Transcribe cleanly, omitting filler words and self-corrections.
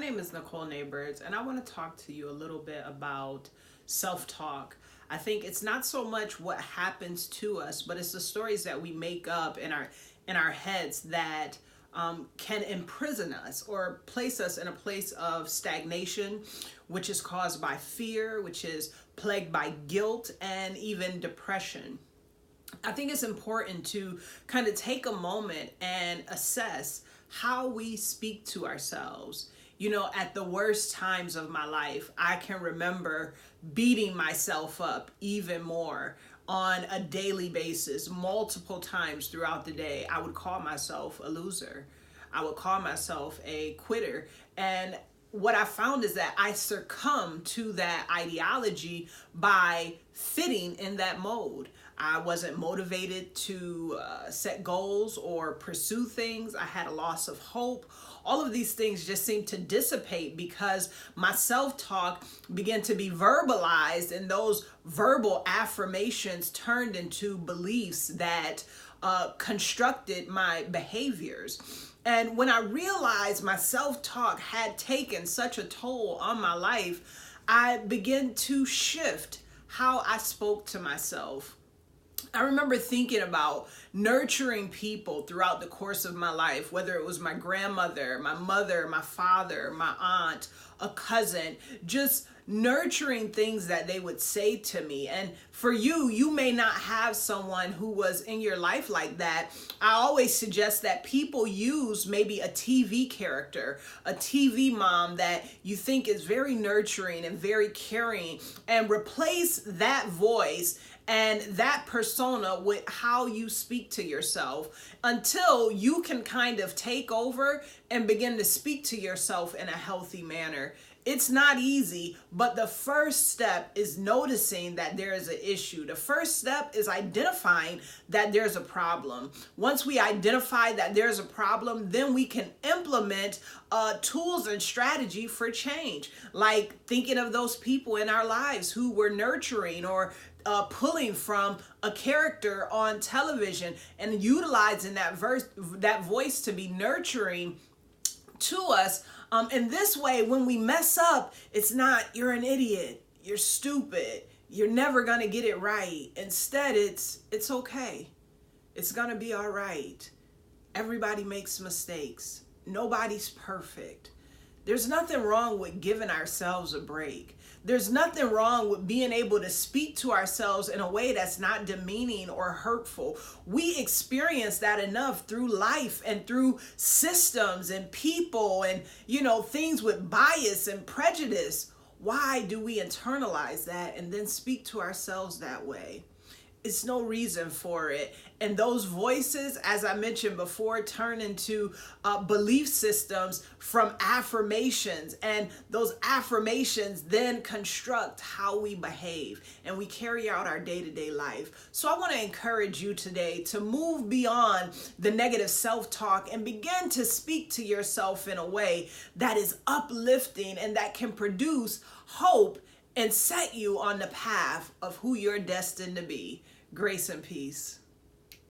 name is Nicole Neighbors, and I want to talk to you a little bit about self-talk. I think it's not so much what happens to us, but it's the stories that we make up in our heads that can imprison us or place us in a place of stagnation, which is caused by fear, which is plagued by guilt and even depression. I think it's important to kind of take a moment and assess how we speak to ourselves. You know, at the worst times of my life, I can remember beating myself up even more on a daily basis, multiple times throughout the day. I would call myself a loser. I would call myself a quitter. And what I found is that I succumbed to that ideology by fitting in that mode. I wasn't motivated to set goals or pursue things. I had a loss of hope. All of these things just seemed to dissipate because my self-talk began to be verbalized, and those verbal affirmations turned into beliefs that constructed my behaviors. And when I realized my self-talk had taken such a toll on my life, I began to shift how I spoke to myself. I remember thinking about nurturing people throughout the course of my life, whether it was my grandmother, my mother, my father, my aunt, a cousin, just nurturing things that they would say to me. And for you, you may not have someone who was in your life like that. I always suggest that people use maybe a TV character, a TV mom that you think is very nurturing and very caring, and replace that voice and that persona with how you speak to yourself until you can kind of take over and begin to speak to yourself in a healthy manner. It's not easy, but the first step is noticing that there is an issue. The first step is identifying that there's a problem. Once we identify that there's a problem, then we can implement tools and strategy for change, like thinking of those people in our lives who were nurturing or pulling from a character on television and utilizing that voice to be nurturing to us. In this way, when we mess up, it's not, you're an idiot, you're stupid, you're never gonna get it right. Instead, it's okay. It's gonna be all right. Everybody makes mistakes. Nobody's perfect. There's nothing wrong with giving ourselves a break. There's nothing wrong with being able to speak to ourselves in a way that's not demeaning or hurtful. We experience that enough through life and through systems and people and, things with bias and prejudice. Why do we internalize that and then speak to ourselves that way? It's no reason for it. And those voices, as I mentioned before, turn into belief systems from affirmations. And those affirmations then construct how we behave and we carry out our day-to-day life. So I want to encourage you today to move beyond the negative self-talk and begin to speak to yourself in a way that is uplifting and that can produce hope and set you on the path of who you're destined to be. Grace and peace.